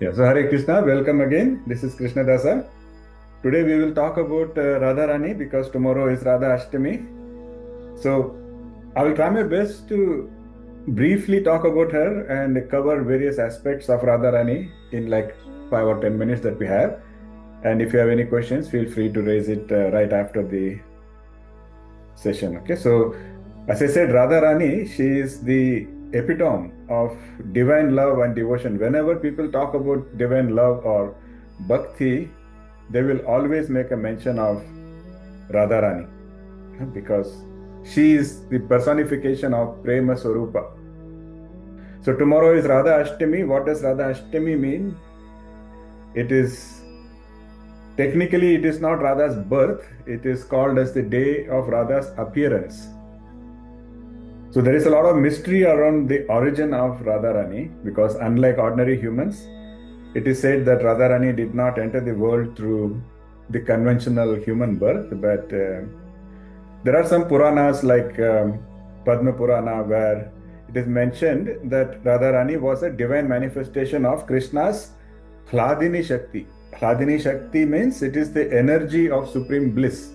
Yeah, so Hare Krishna, welcome again. This is Krishna Dasa. Today we will talk about Radha Rani because tomorrow is Radhashtami. So I will try my best to briefly talk about her and cover various aspects of Radha Rani in like 5 or 10 minutes that we have. And if you have any questions, feel free to raise it right after the session. Okay, so as I said, Radha Rani, she is the epitome of divine love and devotion. Whenever people talk about divine love or bhakti, they will always make a mention of Radharani because she is the personification of Prema Swarupa. So tomorrow is Radha Ashtami. What does Radha Ashtami mean? It is technically it is not Radha's birth. It is called as the day of Radha's appearance. So there is a lot of mystery around the origin of Radharani because unlike ordinary humans, it is said that Radharani did not enter the world through the conventional human birth, but there are some Puranas like Padma Purana where it is mentioned that Radharani was a divine manifestation of Krishna's Hladini Shakti. Hladini Shakti means it is the energy of supreme bliss.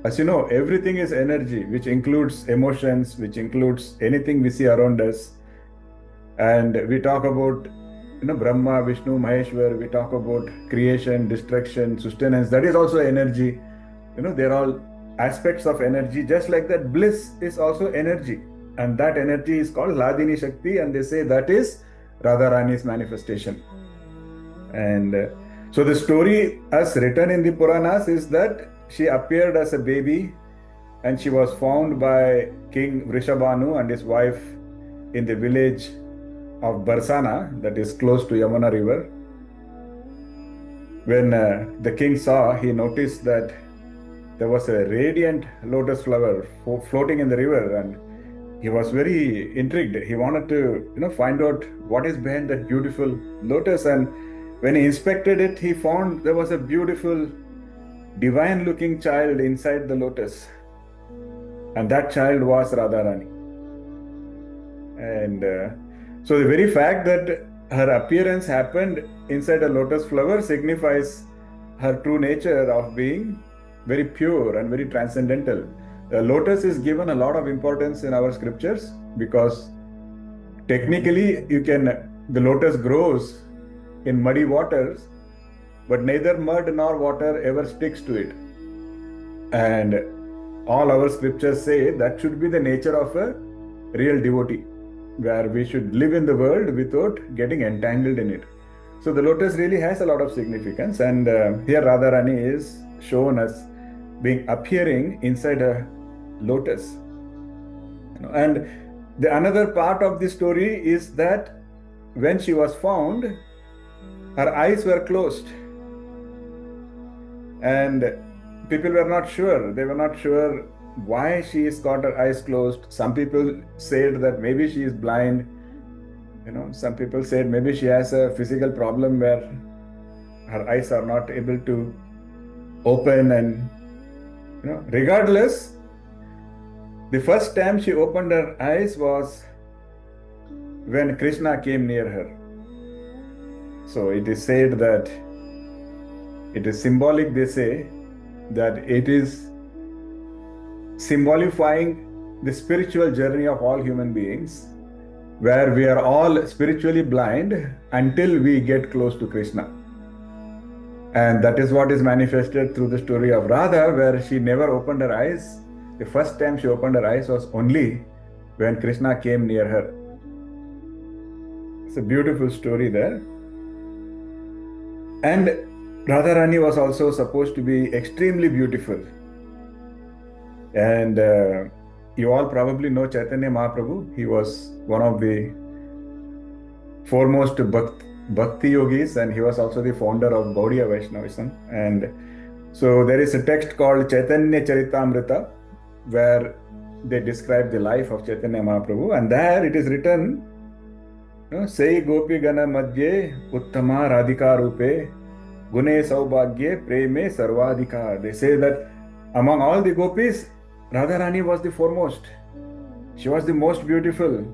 As you know, everything is energy, which includes emotions, which includes anything we see around us. And we talk about Brahma, Vishnu, Maheshwar, we talk about creation, destruction, sustenance. That is also energy. They're all aspects of energy. Just like that, bliss is also energy. And that energy is called Hladini Shakti. And they say that is Radharani's manifestation. And so the story as written in the Puranas is that she appeared as a baby and she was found by King Vrishabhanu and his wife in the village of Barsana, that is close to Yamuna river. When the king saw, he noticed that there was a radiant lotus flower floating in the river, and he was very intrigued. He wanted to find out what is behind that beautiful lotus, and when he inspected it, he found there was a beautiful divine looking child inside the lotus, and that child was Radharani. And so the very fact that her appearance happened inside a lotus flower signifies her true nature of being very pure and very transcendental. The lotus is given a lot of importance in our scriptures because technically the lotus grows in muddy waters, but neither mud nor water ever sticks to it. And all our scriptures say that should be the nature of a real devotee, where we should live in the world without getting entangled in it. So the lotus really has a lot of significance, and here Radharani is shown as appearing inside a lotus. And the another part of the story is that when she was found, her eyes were closed, and people were not sure. They were not sure why she has got her eyes closed. Some people said that maybe she is blind. Some people said maybe she has a physical problem where her eyes are not able to open. And regardless, the first time she opened her eyes was when Krishna came near her. So it is said that it is symbolic, they say, that it is symbolifying the spiritual journey of all human beings, where we are all spiritually blind until we get close to Krishna. And that is what is manifested through the story of Radha, where she never opened her eyes. The first time she opened her eyes was only when Krishna came near her. It's a beautiful story there. And Radharani was also supposed to be extremely beautiful. And you all probably know Chaitanya Mahaprabhu. He was one of the foremost Bhakti yogis, and he was also the founder of Gaudiya Vaishnavism. And so there is a text called Chaitanya Charitamrita, where they describe the life of Chaitanya Mahaprabhu. And there it is written, Sei Gopi Gana Madhye Uttama Radhika Rupe Gune Saubhagye Preme Sarvadhika. They say that among all the gopis, Radharani was the foremost. She was the most beautiful.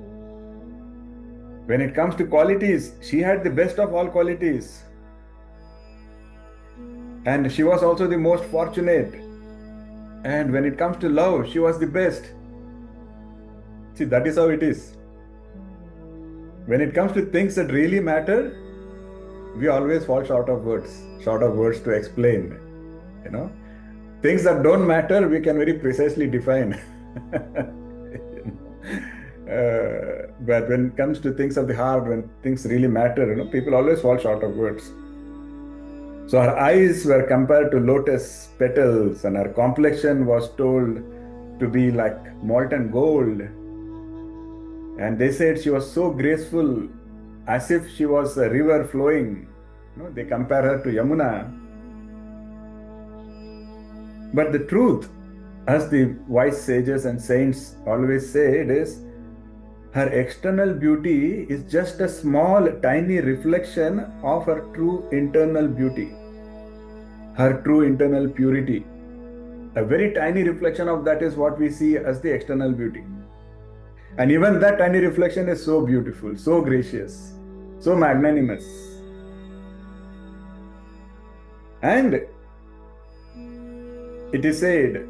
When it comes to qualities, she had the best of all qualities. And she was also the most fortunate. And when it comes to love, she was the best. See, that is how it is. When it comes to things that really matter, we always fall short of words to explain. Things that don't matter, we can very precisely define. But when it comes to things of the heart, when things really matter, people always fall short of words. So her eyes were compared to lotus petals, and her complexion was told to be like molten gold. And they said she was so graceful, as if she was a river flowing. They compare her to Yamuna. But the truth, as the wise sages and saints always say, it is her external beauty is just a small, tiny reflection of her true internal beauty, her true internal purity. A very tiny reflection of that is what we see as the external beauty. And even that tiny reflection is so beautiful, so gracious, so magnanimous. And it is said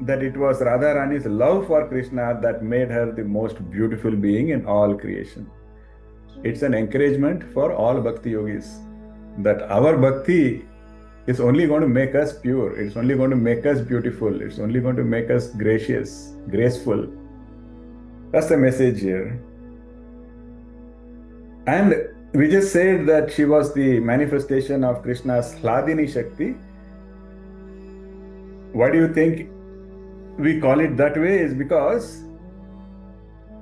that it was Radharani's love for Krishna that made her the most beautiful being in all creation. It's an encouragement for all Bhakti yogis that our Bhakti is only going to make us pure. It's only going to make us beautiful. It's only going to make us gracious, graceful. That's the message here. And we just said that she was the manifestation of Krishna's Hladini Shakti. Why do you think we call it that way? Is because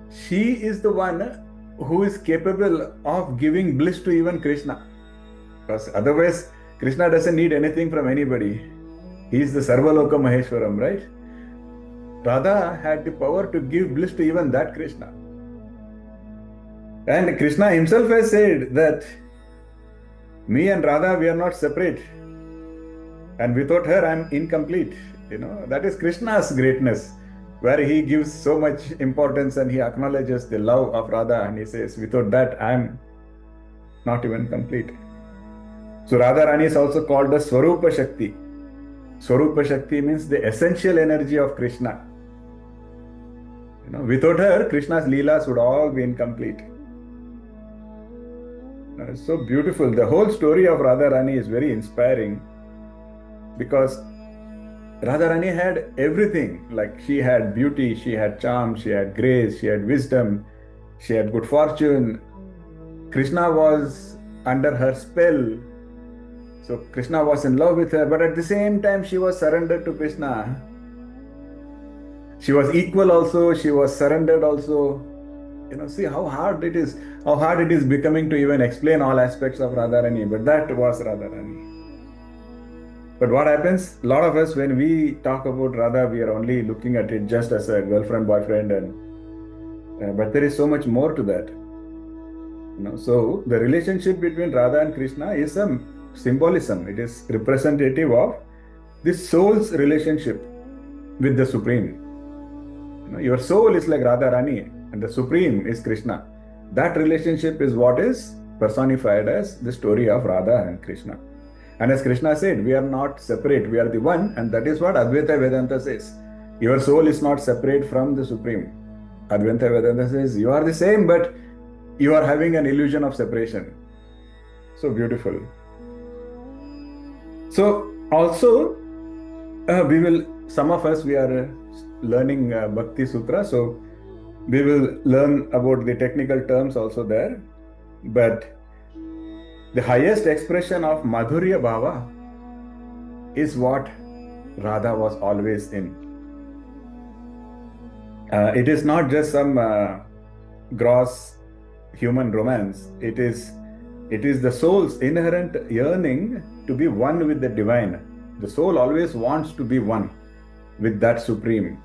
she is the one who is capable of giving bliss to even Krishna. Because otherwise, Krishna doesn't need anything from anybody. He is the Sarvaloka Maheshwaram, right? Radha had the power to give bliss to even that Krishna. And Krishna himself has said that me and Radha, we are not separate. And without her, I am incomplete. That is Krishna's greatness, where he gives so much importance and he acknowledges the love of Radha, and he says, without that, I am not even complete. So Radharani is also called the Swarupa Shakti. Swarupa Shakti means the essential energy of Krishna. Without her, Krishna's Leelas would all be incomplete. It's so beautiful. The whole story of Radharani is very inspiring, because Radharani had everything. Like, she had beauty, she had charm, she had grace, she had wisdom, she had good fortune. Krishna was under her spell. So Krishna was in love with her, but at the same time she was surrendered to Krishna. She was equal also, she was surrendered also. See how hard it is becoming to even explain all aspects of Radharani, but that was Radharani. But what happens? A lot of us, when we talk about Radha, we are only looking at it just as a girlfriend, boyfriend, but there is so much more to that. So the relationship between Radha and Krishna is a symbolism. It is representative of the soul's relationship with the Supreme. Your soul is like Radharani, and the Supreme is Krishna. That relationship is what is personified as the story of Radha and Krishna. And as Krishna said, we are not separate, we are the one, and that is what Advaita Vedanta says. Your soul is not separate from the Supreme. Advaita Vedanta says, you are the same, but you are having an illusion of separation. So beautiful. So also, some of us, we are learning Bhakti Sutra, so we will learn about the technical terms also there. But the highest expression of Madhurya Bhava is what Radha was always in. It is not just some gross human romance. It is the soul's inherent yearning to be one with the divine. The soul always wants to be one with that Supreme.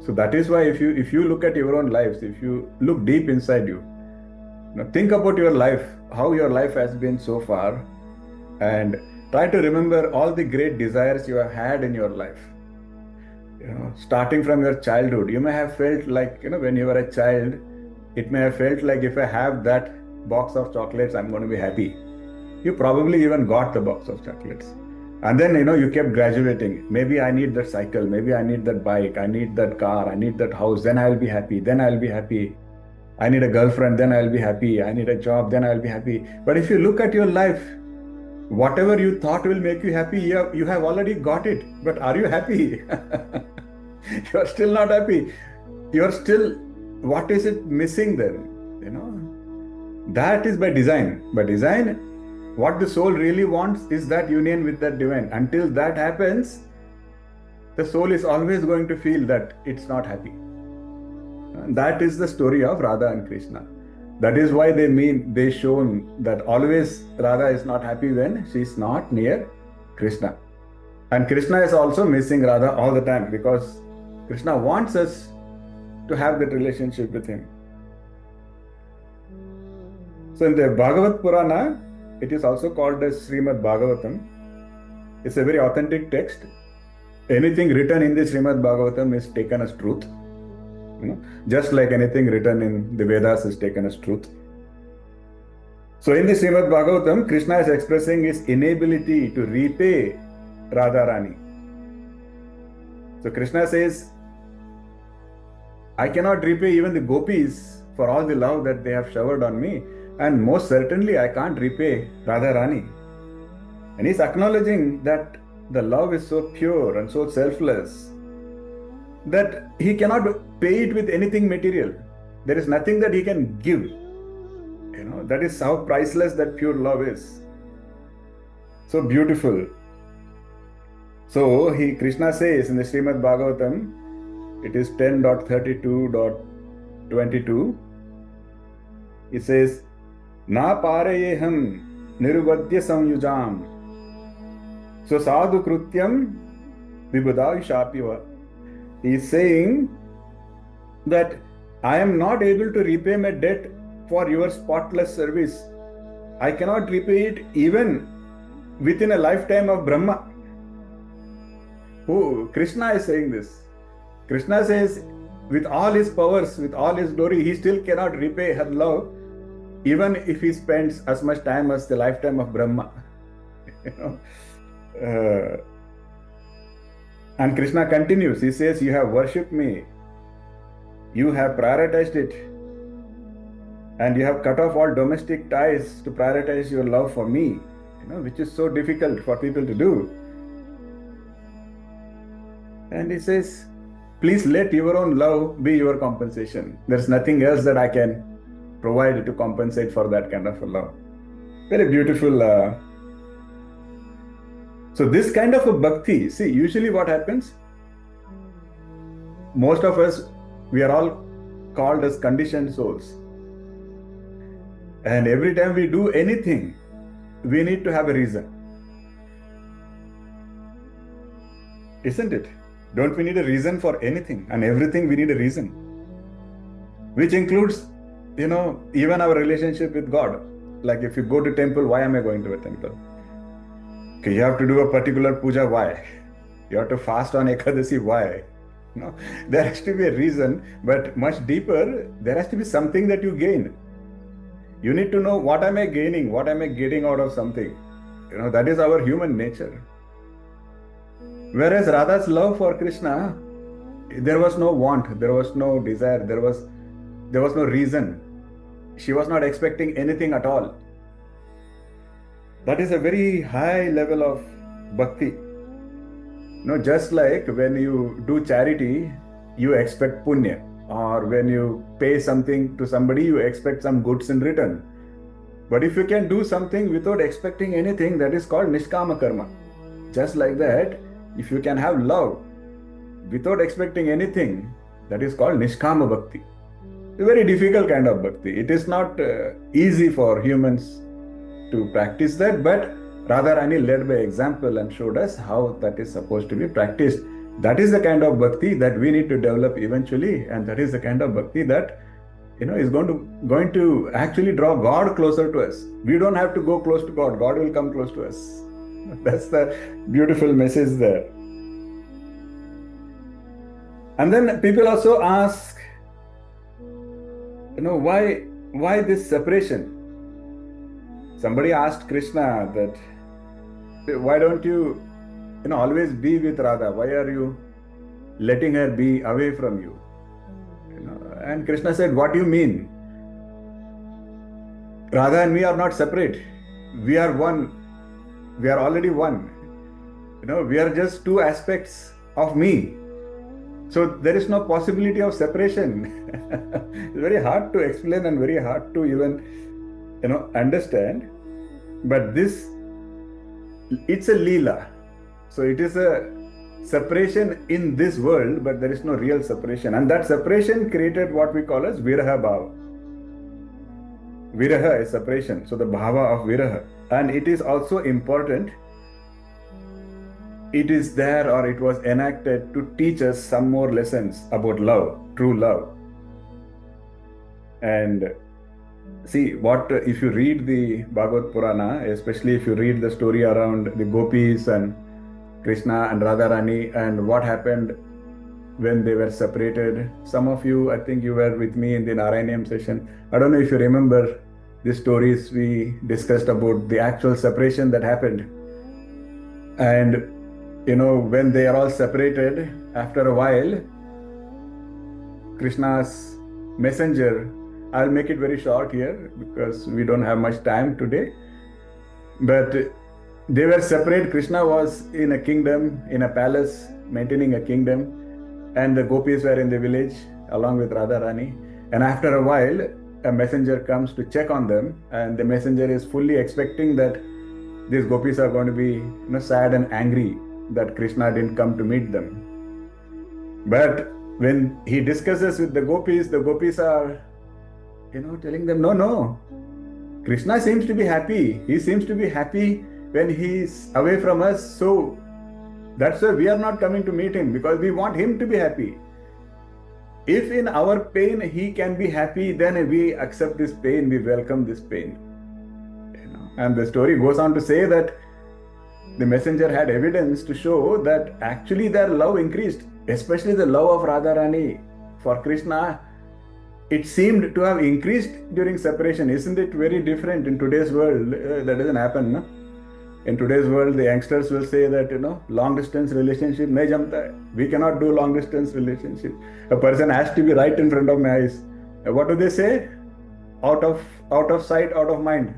So that is why if you look at your own lives, if you look deep inside you, think about your life, how your life has been so far, and try to remember all the great desires you have had in your life. Starting from your childhood, you may have felt like, when you were a child, it may have felt like if I have that box of chocolates, I'm going to be happy. You probably even got the box of chocolates. And then, you kept graduating. Maybe I need that cycle. Maybe I need that bike. I need that car. I need that house. Then I'll be happy. Then I'll be happy. I need a girlfriend. Then I'll be happy. I need a job. Then I'll be happy. But if you look at your life, whatever you thought will make you happy, you have already got it. But are you happy? You are still not happy. You are still, what is it missing then? That is by design. By design, what the soul really wants is that union with that divine. Until that happens, the soul is always going to feel that it's not happy. That is the story of Radha and Krishna. That is why they shown that always Radha is not happy when she's not near Krishna. And Krishna is also missing Radha all the time, because Krishna wants us to have that relationship with him. So in the Bhagavad Purana, it is also called as Srimad Bhagavatam. It's a very authentic text. Anything written in the Srimad Bhagavatam is taken as truth. Just like anything written in the Vedas is taken as truth. So in the Srimad Bhagavatam, Krishna is expressing his inability to repay Radharani. So Krishna says, I cannot repay even the gopis for all the love that they have showered on me. And most certainly, I can't repay Radharani. And he's acknowledging that the love is so pure and so selfless that he cannot pay it with anything material. There is nothing that he can give. That is how priceless that pure love is. So beautiful. So Krishna says in the Srimad Bhagavatam, it is 10.32.22, it says, Na parayeham niruvadya samyujam so sadhu krutyam vibhudavishapiva. He is saying that I am not able to repay my debt for your spotless service. I cannot repay it even within a lifetime of Brahma. Krishna is saying this. Krishna says, with all his powers, with all his glory, he still cannot repay her love, even if he spends as much time as the lifetime of Brahma. And Krishna continues. He says, you have worshipped me. You have prioritized it. And you have cut off all domestic ties to prioritize your love for me, which is so difficult for people to do. And he says, please let your own love be your compensation. There's nothing else that I can provide to compensate for that kind of a love. Very beautiful. So this kind of a bhakti, see, usually what happens, most of us, we are all called as conditioned souls. And every time we do anything, we need to have a reason. Isn't it? Don't we need a reason for anything? And everything we need a reason. Which includes, even our relationship with God. Like if you go to temple, why am I going to a temple? Okay, you have to do a particular puja, why? You have to fast on Ekadasi, why? There has to be a reason, but much deeper, there has to be something that you gain. You need to know, what am I gaining? What am I getting out of something? That is our human nature. Whereas Radha's love for Krishna, there was no want, there was no desire, there was no reason. She was not expecting anything at all. That is a very high level of bhakti. Just like when you do charity, you expect punya. Or when you pay something to somebody, you expect some goods in return. But if you can do something without expecting anything, that is called nishkama karma. Just like that, if you can have love without expecting anything, that is called nishkama bhakti. It's a very difficult kind of bhakti. It is not easy for humans to practice that, but Radharani led by example and showed us how that is supposed to be practiced. That is the kind of bhakti that we need to develop eventually, and that is the kind of bhakti that is going to actually draw God closer to us. We don't have to go close to God. God will come close to us. That's the beautiful message there. And then people also ask, why this separation? Somebody asked Krishna that, why don't you always be with Radha? Why are you letting her be away from you? And Krishna said, what do you mean? Radha and me are not separate. We are one. We are already one. We are just two aspects of me. So there is no possibility of separation. It's very hard to explain and very hard to even, understand. But it's a leela. So it is a separation in this world, but there is no real separation. And that separation created what we call as Viraha Bhava. Viraha is separation. So the Bhava of Viraha. And it is also important. It is there, or it was enacted to teach us some more lessons about love, true love. And see, if you read the Bhagavad Purana, especially if you read the story around the gopis and Krishna and Radharani and what happened when they were separated. Some of you, I think you were with me in the Narayaniam session. I don't know if you remember the stories we discussed about the actual separation that happened. And when they are all separated, after a while, Krishna's messenger, I'll make it very short here because we don't have much time today, but they were separate. Krishna was in a kingdom, in a palace, maintaining a kingdom, and the gopis were in the village along with Radharani. And after a while, a messenger comes to check on them, and the messenger is fully expecting that these gopis are going to be sad and angry that Krishna didn't come to meet them. But when he discusses with the gopis are telling them, no, Krishna seems to be happy. He seems to be happy when he's away from us. So that's why we are not coming to meet him, because we want him to be happy. If in our pain he can be happy, then we accept this pain, we welcome this pain. And the story goes on to say that the messenger had evidence to show that actually their love increased, especially the love of Radharani for Krishna. It seemed to have increased during separation. Isn't it very different in today's world? That doesn't happen, no? In today's world, the youngsters will say that, long distance relationship, nahi jamta hai. We cannot do long distance relationship. A person has to be right in front of my eyes. What do they say? Out of sight, out of mind.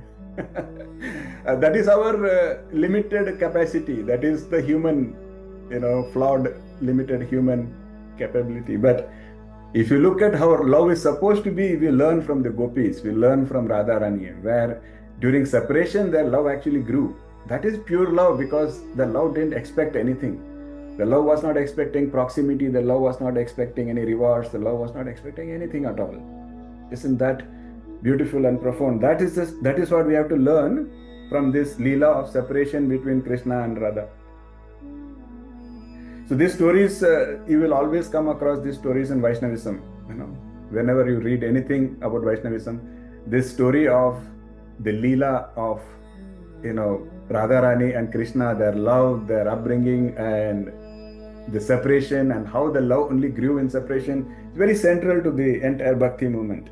That is our limited capacity. That is the human, flawed, limited human capability. But if you look at how love is supposed to be, we learn from the gopis, we learn from Radharani, where during separation, their love actually grew. That is pure love, because the love didn't expect anything. The love was not expecting proximity. The love was not expecting any rewards. The love was not expecting anything at all. Isn't that beautiful and profound? That is what we have to learn from this Leela of separation between Krishna and Radha. So these stories, you will always come across these stories in Vaishnavism. Whenever you read anything about Vaishnavism, this story of the Leela of, Radharani and Krishna, their love, their upbringing, and the separation, and how the love only grew in separation, is very central to the entire Bhakti movement.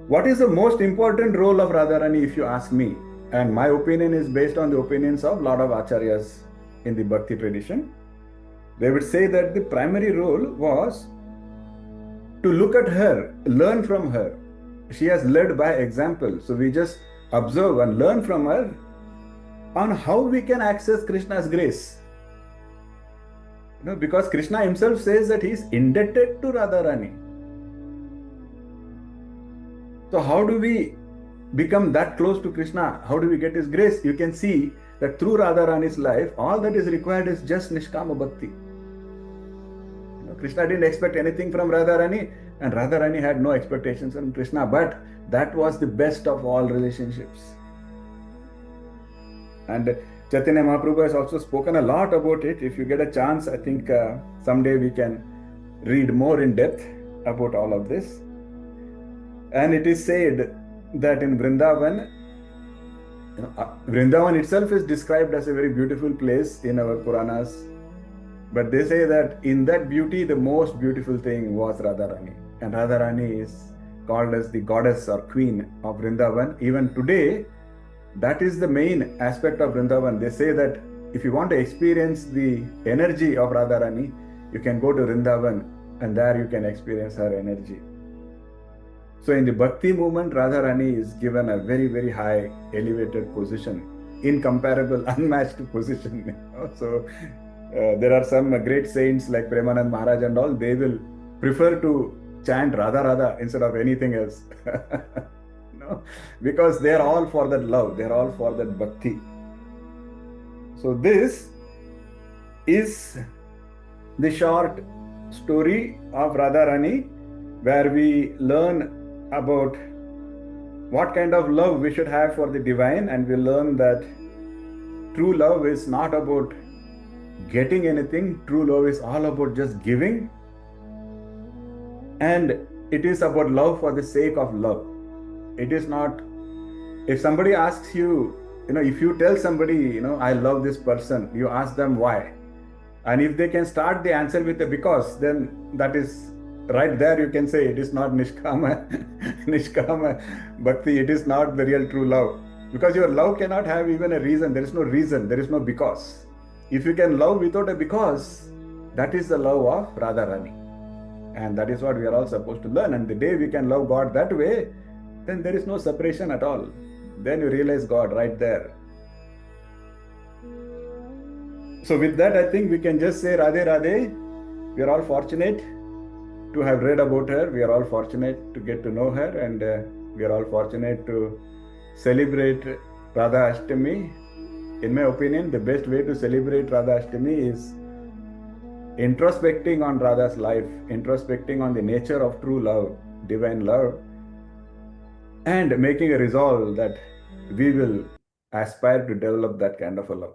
What is the most important role of Radharani, if you ask me? And my opinion is based on the opinions of a lot of acharyas in the Bhakti tradition. They would say that the primary role was to look at her, learn from her. She has led by example. So we just observe and learn from her on how we can access Krishna's grace. Because Krishna himself says that he is indebted to Radharani. So how do we become that close to Krishna? How do we get his grace? You can see that through Radharani's life, all that is required is just Nishkama Bhakti. Krishna didn't expect anything from Radharani, and Radharani had no expectations from Krishna, but that was the best of all relationships. And Chaitanya Mahaprabhu has also spoken a lot about it. If you get a chance, I think someday we can read more in depth about all of this. And it is said that in Vrindavan, Vrindavan itself is described as a very beautiful place in our Puranas. But they say that in that beauty, the most beautiful thing was Radharani. and Radharani is called as the goddess or queen of Vrindavan. Even today, that is the main aspect of Vrindavan. They say that if you want to experience the energy of Radharani, you can go to Vrindavan and there you can experience her energy. So in the Bhakti movement, Radharani is given a very, very high elevated position, incomparable, unmatched position. So there are some great saints like Premanand Maharaj and all, they will prefer to chant Radha Radha instead of anything else. No? Because they are all for that love, they are all for that bhakti. So this is the short story of Radharani, where we learn about what kind of love we should have for the divine, and we learn that true love is not about getting anything. True love is all about just giving, and it is about love for the sake of love. It is not, if somebody asks you, if you tell somebody, I love this person, you ask them why, and if they can start the answer with a because, then that is right there, you can say it is not nishkama bhakti. It is not the real true love, because your love cannot have even a reason. There is no reason, there is no because. If you can love without a because, that is the love of Radharani, and that is what we are all supposed to learn. And the day we can love God that way, then there is no separation at all. Then you realize God right there. So with that, I think we can just say Radhe Radhe. We are all fortunate to have read about her. We are all fortunate to get to know her, and we are all fortunate to celebrate Radhashtami. In my opinion, the best way to celebrate Radhashtami is introspecting on Radha's life, introspecting on the nature of true love, divine love, and making a resolve that we will aspire to develop that kind of a love.